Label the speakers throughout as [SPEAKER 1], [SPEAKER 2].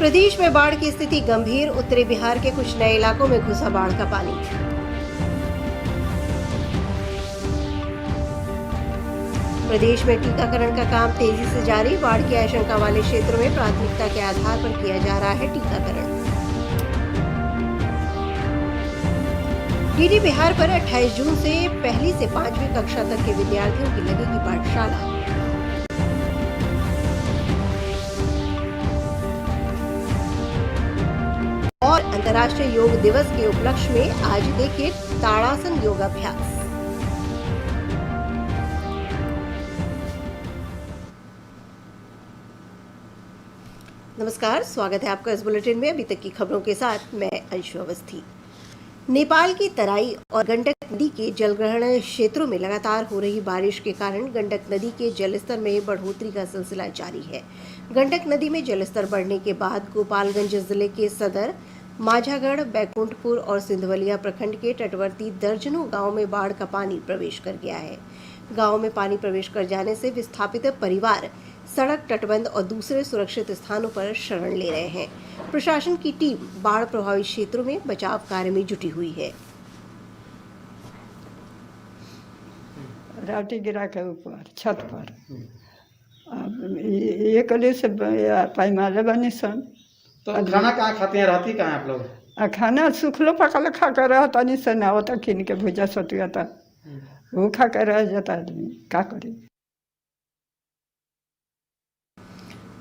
[SPEAKER 1] प्रदेश में बाढ़ की स्थिति गंभीर, उत्तरी बिहार के कुछ नए इलाकों में घुसा बाढ़ का पानी। प्रदेश में टीकाकरण का काम तेजी से जारी, बाढ़ की आशंका वाले क्षेत्रों में प्राथमिकता के आधार पर किया जा रहा है टीकाकरण। डीडी बिहार पर 28 जून से पहली से 5वीं कक्षा तक के विद्यार्थियों की लगेगी पाठशाला। और अंतर्राष्ट्रीय योग दिवस के उपलक्ष्य में आज देखिए ताड़ासन योगाभ्यास। नमस्कार, स्वागत है आपका इस बुलेटिन में। अभी तक की खबरों के साथ मैं अंशु अवस्थी। नेपाल की तराई और गंडक नदी के जलग्रहण क्षेत्रों में लगातार हो रही बारिश के कारण गंडक नदी के जलस्तर में बढ़ोतरी का सिलसिला जारी है। गंडक नदी में जलस्तर बढ़ने के बाद गोपालगंज जिले के सदर, माझागढ़, बैकुंठपुर और सिंधवलिया प्रखंड के तटवर्ती दर्जनों गांव में बाढ़ का पानी प्रवेश कर गया है। गांव में पानी प्रवेश कर जाने से विस्थापित परिवार सड़क, तटबंध और दूसरे सुरक्षित स्थानों पर शरण ले रहे हैं। प्रशासन की टीम बाढ़ प्रभावित क्षेत्रों में बचाव कार्य में जुटी हुई है।
[SPEAKER 2] रावटी गिरा के ऊपर छत पर ये कले से पैमाले बनी सन।
[SPEAKER 3] तो खाना कहाँ खाते हैं, रहती कहाँ आप लोग?
[SPEAKER 2] खाना सुखलो पकल खा कर रह तनी से ना होता, किन के भुजा सतुआ था वो खा कर रह जाता आदमी, का करे।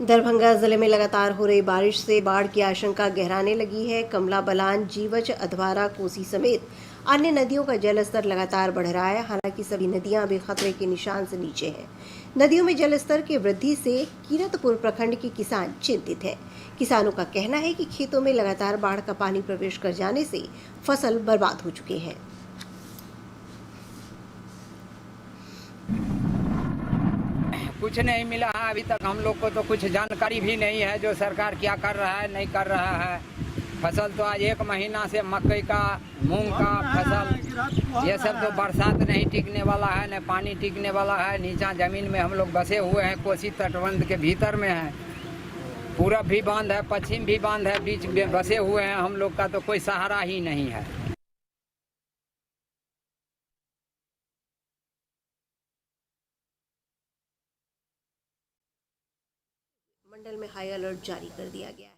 [SPEAKER 1] दरभंगा जिले में लगातार हो रही बारिश से बाढ़ की आशंका गहराने लगी है। कमला बलान, जीवछ, अधवारा, कोसी समेत अन्य नदियों का जलस्तर लगातार बढ़ रहा है। हालांकि सभी नदियां अभी खतरे के निशान से नीचे हैं। नदियों में जलस्तर की वृद्धि से कीरतपुर प्रखंड के किसान चिंतित हैं। किसानों का कहना है कि खेतों में लगातार बाढ़ का पानी प्रवेश कर जाने से फसल बर्बाद हो चुके हैं।
[SPEAKER 4] कुछ नहीं मिला है अभी तक, हम लोग को तो कुछ जानकारी भी नहीं है जो सरकार क्या कर रहा है, नहीं कर रहा है। फसल तो आज 1 महीना से मकई का, मूंग का फसल, ये सब तो बरसात नहीं टिकने वाला है, न पानी टिकने वाला है। नीचा जमीन में हम लोग बसे हुए हैं, कोसी तटबंध के भीतर में है। पूरब भी बांध है, पश्चिम भी बांध है, बीच में बसे हुए हैं। हम लोग का तो कोई सहारा ही नहीं है।
[SPEAKER 1] मंडल में हाई अलर्ट जारी कर दिया गया है।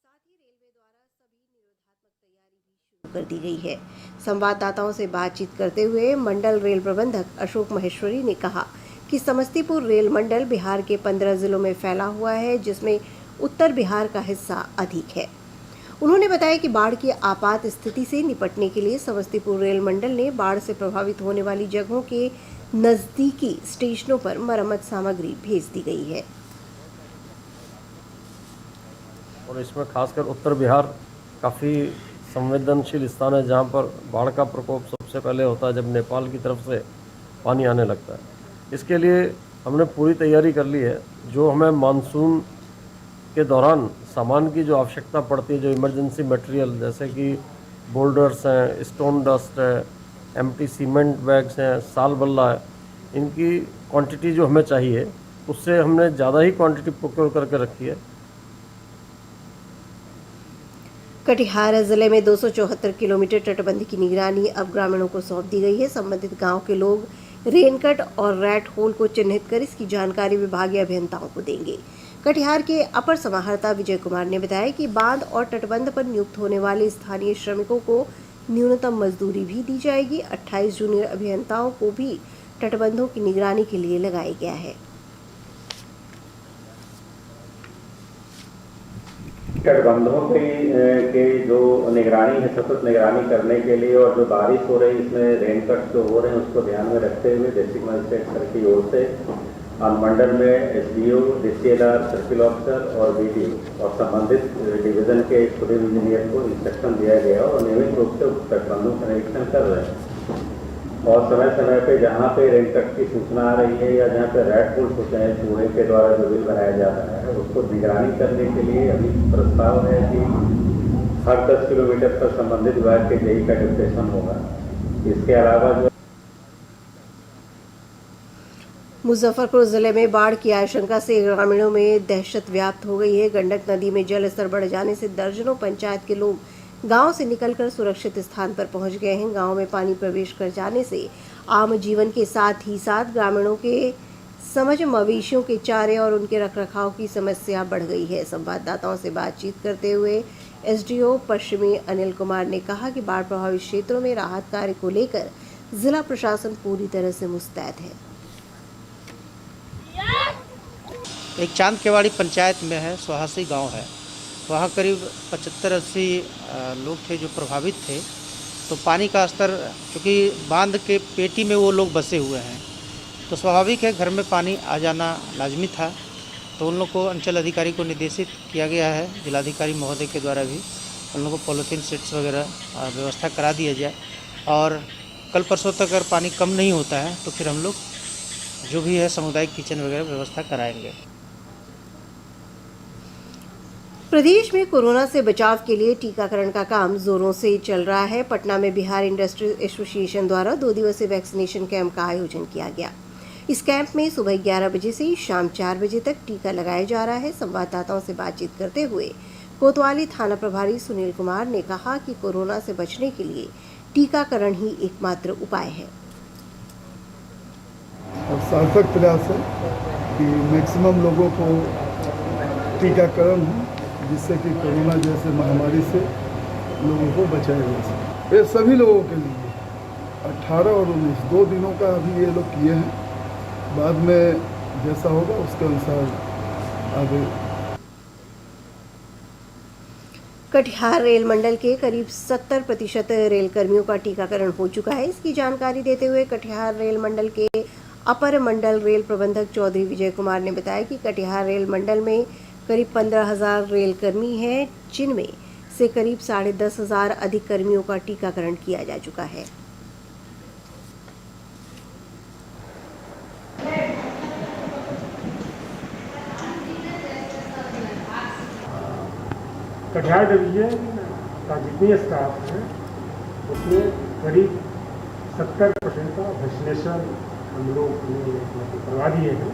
[SPEAKER 1] साथ ही रेलवे द्वारा सभी निरोधात्मक तैयारी भी शुरू कर दी गई है। संवाददाताओं से बातचीत करते हुए मंडल रेल प्रबंधक अशोक महेश्वरी ने कहा कि समस्तीपुर रेल मंडल बिहार के 15 जिलों में फैला हुआ है, जिसमें उत्तर बिहार का हिस्सा अधिक है। उन्होंने बताया कि बाढ़ की आपात स्थिति से निपटने के लिए समस्तीपुर रेल मंडल ने बाढ़ से प्रभावित होने वाली जगहों के नजदीकी स्टेशनों पर मरम्मत सामग्री भेज दी गई है।
[SPEAKER 5] और इसमें खासकर उत्तर बिहार काफ़ी संवेदनशील स्थान है, जहाँ पर बाढ़ का प्रकोप सबसे पहले होता है जब नेपाल की तरफ से पानी आने लगता है। इसके लिए हमने पूरी तैयारी कर ली है। जो हमें मानसून के दौरान सामान की जो आवश्यकता पड़ती है, जो इमरजेंसी मटेरियल जैसे कि बोल्डर्स हैं, स्टोन डस्ट है, एम्प्टी सीमेंट बैग्स हैं, साल बल्ला है, इनकी क्वांटिटी जो हमें चाहिए उससे हमने ज़्यादा ही क्वांटिटी प्रोक्योर करके रखी है।
[SPEAKER 1] कटिहार जिले में 274 किलोमीटर तटबंध की निगरानी अब ग्रामीणों को सौंप दी गई है। संबंधित गांव के लोग रेनकट और रैट होल को चिन्हित कर इसकी जानकारी विभागीय अभियंताओं को देंगे। कटिहार के अपर समाहर्ता विजय कुमार ने बताया कि बांध और तटबंध पर नियुक्त होने वाले स्थानीय श्रमिकों को न्यूनतम मजदूरी भी दी जाएगी। 28 जूनियर अभियंताओं को भी तटबंधों की निगरानी के लिए लगाया गया है।
[SPEAKER 6] तटबंधों के जो निगरानी है, सतत निगरानी करने के लिए, और जो बारिश हो रही है इसमें रेनकट जो हो रहे हैं उसको ध्यान में रखते हुए डिस्ट्रिक्ट मजिस्ट्रेट सर की ओर से अनुमंडल में एसडीओ, डीसीएलआर, सर्किल ऑफिसर और बीडीओ और संबंधित डिवीजन के सिविल इंजीनियर को इंस्ट्रक्शन दिया गया और नियमित रूप से तटबंधों का निरीक्षण कर रहे हैं। और समय समय पे जहाँ पे रेनकट की सूचना आ रही है या जहाँ पे रेड पुल्स होते हैं, चूहे के द्वारा जो बिल बनाया जा रहा है, उसको निगरानी करने के लिए अभी प्रस्ताव है कि हर 10 किलोमीटर पर संबंधित विभाग के जेई का डिप्टेशन होगा। इसके अलावा जो
[SPEAKER 1] मुजफ्फरपुर जिले में बाढ़ की आशंका से ग्रामीणों में दहशत व्याप्त हो गई है। गंडक नदी में जल स्तर बढ़ जाने से दर्जनों पंचायत के लोग गांव से निकलकर सुरक्षित स्थान पर पहुंच गए हैं। गांव में पानी प्रवेश कर जाने से आम जीवन के साथ ही साथ ग्रामीणों के समझ मवेशियों के चारे और उनके रखरखाव की समस्या बढ़ गई है। संवाददाताओं से बातचीत करते हुए एसडीओ पश्चिमी अनिल कुमार ने कहा कि बाढ़ प्रभावित क्षेत्रों में राहत कार्य को लेकर जिला प्रशासन पूरी तरह से मुस्तैद है।
[SPEAKER 3] एक चांद केवाड़ी पंचायत में है, सोहासी गांव है। वहाँ करीब 75-80 लोग थे जो प्रभावित थे। तो पानी का स्तर, क्योंकि बांध के पेटी में वो लोग बसे हुए हैं, तो स्वाभाविक है घर में पानी आ जाना लाजमी था। तो उन लोग को अंचल अधिकारी को निर्देशित किया गया है, जिलाधिकारी महोदय के द्वारा भी उन लोगों को पॉलीथीन शीट्स वगैरह व्यवस्था करा दिया जाए। और कल परसों तक अगर पानी कम नहीं होता है तो फिर हम लोग जो भी है सामुदायिक किचन वगैरह व्यवस्था कराएंगे।
[SPEAKER 1] प्रदेश में कोरोना से बचाव के लिए टीकाकरण का काम जोरों से चल रहा है। पटना में बिहार इंडस्ट्री एसोसिएशन द्वारा 2 दिवसीय वैक्सीनेशन कैंप का आयोजन किया गया। इस कैंप में सुबह 11 बजे से शाम 4 बजे तक टीका लगाया जा रहा है। संवाददाताओं से बातचीत करते हुए कोतवाली थाना प्रभारी सुनील कुमार ने कहा कि कोरोना से बचने के लिए टीकाकरण ही एकमात्र उपाय है।
[SPEAKER 7] और सार्थक प्रयास है कि मैक्सिमम लोगों को टीकाकरण हो, जिससे कि कोरोना जैसे महामारी से लोगों को बचाया जा सके। ये सभी लोगों के लिए 18 और 19 2 दिनों का अभी ये लोग किए हैं। बाद में जैसा होगा उसके अनुसार आगे।
[SPEAKER 1] कटिहार रेल मंडल के करीब 70% रेल कर्मियों का टीकाकरण हो चुका है। इसकी जानकारी देते हुए कटिहार रेल मंडल के अपर मंडल रेल प्रबंधक चौधरी विजय कुमार ने बताया कि कटिहार रेल मंडल में करीब 15,000 रेल कर्मी हैं, जिनमें से करीब 10,500 अधिक कर्मियों का टीकाकरण किया जा चुका है।
[SPEAKER 8] कटिहार डिवीजन का जितनी स्टाफ है उसमें करीब 70% का वैक्सीनेशन हम लोग करवा दिए हैं।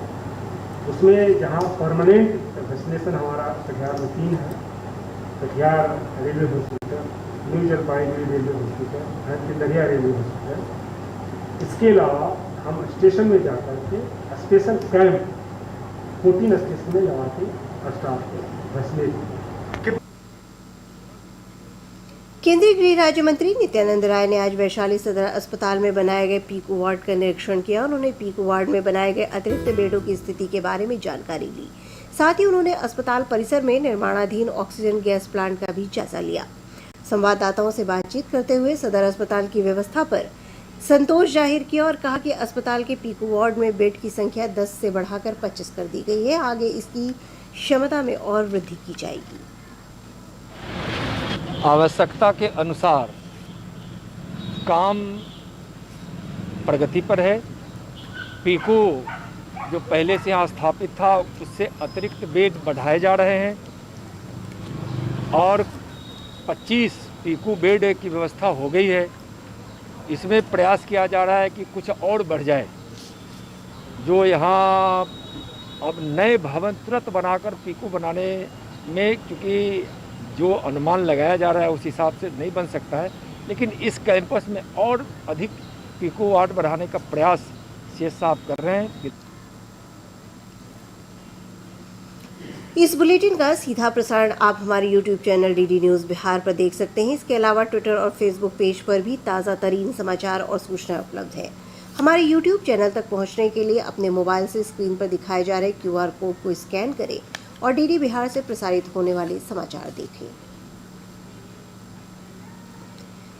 [SPEAKER 8] उसमें जहां परमानेंट वैक्सीनेशन हमारा कटिहार में 3 है, Katihar railway hospital, new Jalpaiguri railway hospital, Kindaria railway hospital. इसके अलावा हम स्टेशन में जाकर के स्पेशल कैंप 14 स्टेशन में लगा के स्टाफ को वैक्सीनेट।
[SPEAKER 1] केंद्रीय गृह राज्य मंत्री नित्यानंद राय ने आज वैशाली सदर अस्पताल में बनाए गए पीकू वार्ड का निरीक्षण किया। उन्होंने पीकू वार्ड में बनाए गए अतिरिक्त बेडों की स्थिति के बारे में जानकारी ली। साथ ही उन्होंने अस्पताल परिसर में निर्माणाधीन ऑक्सीजन गैस प्लांट का भी जायजा लिया। संवाददाताओं से बातचीत करते हुए सदर अस्पताल की व्यवस्था पर संतोष जाहिर किया और कहा कि अस्पताल के पीकू वार्ड में बेड की संख्या 10 से बढ़ाकर 25 कर दी गई है। आगे इसकी क्षमता में और वृद्धि की जाएगी।
[SPEAKER 9] आवश्यकता के अनुसार काम प्रगति पर है। पीकू जो पहले से यहाँ स्थापित था उससे अतिरिक्त बेड बढ़ाए जा रहे हैं और 25 पीकू बेड की व्यवस्था हो गई है। इसमें प्रयास किया जा रहा है कि कुछ और बढ़ जाए। जो यहाँ अब नए भवन तुरंत बनाकर पीकू बनाने में, क्योंकि जो अनुमान लगाया जा रहा है उस हिसाब से नहीं बन सकता है, लेकिन इस कैंपस में और अधिक पीकू वार्ड बढ़ाने का प्रयास सीएस साहब कर रहे हैं।
[SPEAKER 1] इस बुलेटिन का सीधा प्रसारण आप हमारे YouTube channel DD news Bihar पर देख सकते हैं। इसके अलावा ट्विटर और फेसबुक पेज पर भी ताज़ा तरीन समाचार और सूचनाएं उपलब्ध है। हमारे YouTube चैनल तक पहुंचने के लिए अपने मोबाइल से स्क्रीन पर दिखाए जा रहे QR कोड को स्कैन करें और DD बिहार से प्रसारित होने वाले समाचार देखें।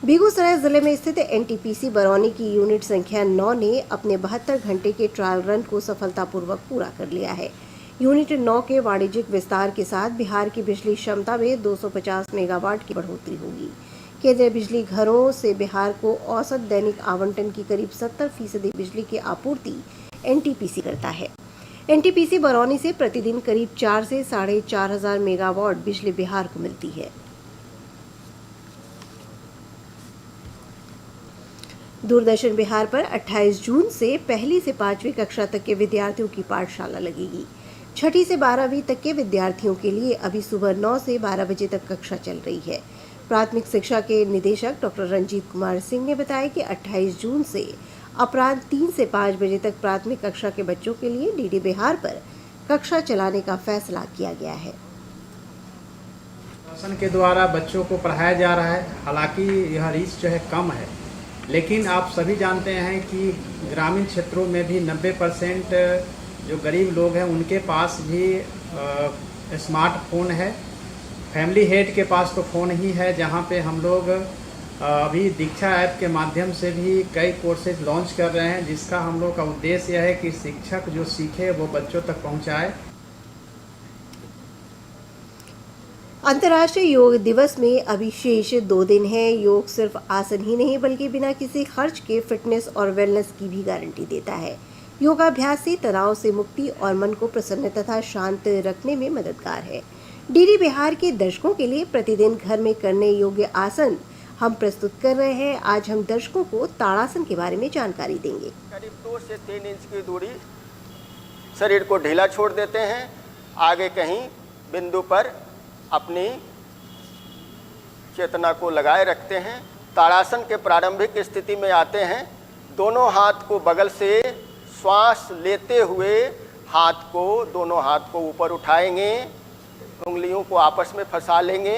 [SPEAKER 1] बेगूसराय जिले में स्थित NTPC बरौनी की यूनिट संख्या 9 ने अपने 72 घंटे के ट्रायल रन को सफलतापूर्वक पूरा कर लिया है। यूनिट 9 के वाणिज्यिक विस्तार के साथ बिहार की बिजली क्षमता में 250 मेगावाट की बढ़ोतरी होगी। केंद्रीय बिजली घरों से बिहार को औसत दैनिक आवंटन की करीब 70% बिजली की आपूर्ति NTPC करता है। NTPC बरौनी से प्रतिदिन करीब 4 से 4,500 मेगावाट बिजली बिहार को मिलती है। दूरदर्शन बिहार पर 28 जून से पहली से 5वीं कक्षा तक के विद्यार्थियों की पाठशाला लगेगी। 6ठी से 12वीं तक के विद्यार्थियों के लिए अभी सुबह 9 से 12 बजे तक कक्षा चल रही है। प्राथमिक शिक्षा के निदेशक डॉक्टर रंजीत कुमार सिंह ने बताया कि 28 जून से अपराह्न 3 से 5 बजे तक प्राथमिक कक्षा के बच्चों के लिए डीडी बिहार पर कक्षा चलाने का फैसला किया गया है।
[SPEAKER 10] शासन के द्वारा बच्चों को पढ़ाया जा रहा है। हालांकि यह रीच जो है कम है, लेकिन आप सभी जानते हैं कि ग्रामीण क्षेत्रों में भी 90% जो गरीब लोग हैं उनके पास भी स्मार्टफोन है। फैमिली हेड के पास तो फ़ोन ही है, जहां पे हम लोग अभी दीक्षा ऐप के माध्यम से भी कई कोर्सेज लॉन्च कर रहे हैं, जिसका हम लोग का उद्देश्य यह है कि शिक्षक जो सीखे वो बच्चों तक पहुंचाए।
[SPEAKER 1] अंतर्राष्ट्रीय योग दिवस में अभी शेष 2 दिन है। योग सिर्फ आसन ही नहीं बल्कि बिना किसी खर्च के फिटनेस और वेलनेस की भी गारंटी देता है। योगाभ्यास से तनाव से मुक्ति और मन को प्रसन्न तथा शांत रखने में मददगार है। डीडी बिहार के दर्शकों के लिए प्रतिदिन घर में करने योग्य आसन हम प्रस्तुत कर रहे हैं। आज हम दर्शकों को ताड़ासन के बारे में जानकारी देंगे।
[SPEAKER 11] करीब 2 से 3 इंच की दूरी शरीर को ढीला छोड़ देते हैं। आगे कहीं बिंदु पर अपनी चेतना को लगाए रखते हैं। ताड़ासन के प्रारंभिक स्थिति में आते हैं। दोनों हाथ को बगल से श्वास लेते हुए दोनों हाथ को ऊपर उठाएंगे, उंगलियों को आपस में फंसा लेंगे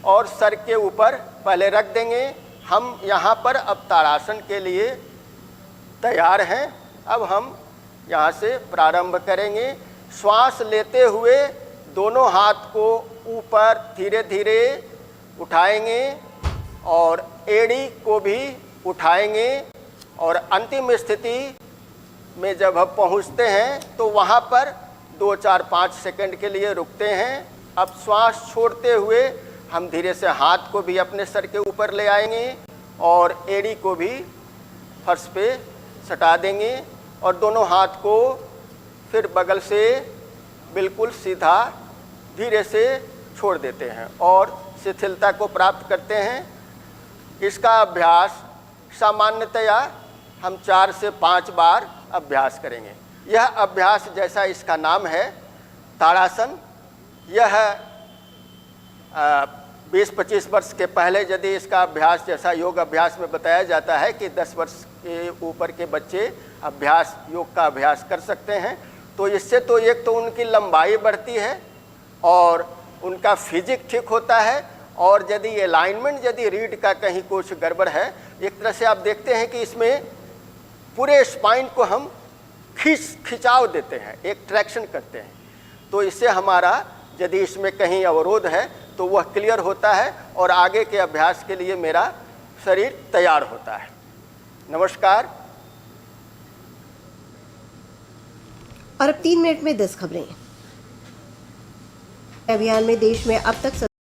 [SPEAKER 11] और सर के ऊपर पहले रख देंगे। हम यहाँ पर अब ताड़ासन के लिए तैयार हैं। अब हम यहाँ से प्रारंभ करेंगे। श्वास लेते हुए दोनों हाथ को ऊपर धीरे धीरे उठाएंगे और एड़ी को भी उठाएंगे और अंतिम स्थिति में जब हम पहुँचते हैं तो वहाँ पर 2, 4, 5 सेकंड के लिए रुकते हैं। अब श्वास छोड़ते हुए हम धीरे से हाथ को भी अपने सर के ऊपर ले आएंगे और एड़ी को भी फर्श पे सटा देंगे और दोनों हाथ को फिर बगल से बिल्कुल सीधा धीरे से छोड़ देते हैं और शिथिलता को प्राप्त करते हैं। इसका अभ्यास सामान्यतया हम 4 से 5 बार अभ्यास करेंगे। यह अभ्यास जैसा इसका नाम है ताड़ासन, यह 20-25 वर्ष के पहले यदि इसका अभ्यास जैसा योग अभ्यास में बताया जाता है कि 10 वर्ष के ऊपर के बच्चे योग का अभ्यास कर सकते हैं, तो इससे तो एक तो उनकी लंबाई बढ़ती है और उनका फिजिक ठीक होता है और यदि अलाइनमेंट यदि रीढ़ का कहीं कुछ गड़बड़ है, एक तरह से आप देखते हैं कि इसमें पूरे स्पाइन को हम खिंचाव देते हैं, एक ट्रैक्शन करते हैं, तो इससे हमारा यदि इसमें कहीं अवरोध है तो वह क्लियर होता है और आगे के अभ्यास के लिए मेरा शरीर तैयार होता है। नमस्कार।
[SPEAKER 1] और अब 3 मिनट में 10 खबरें। अभियान में देश में अब तक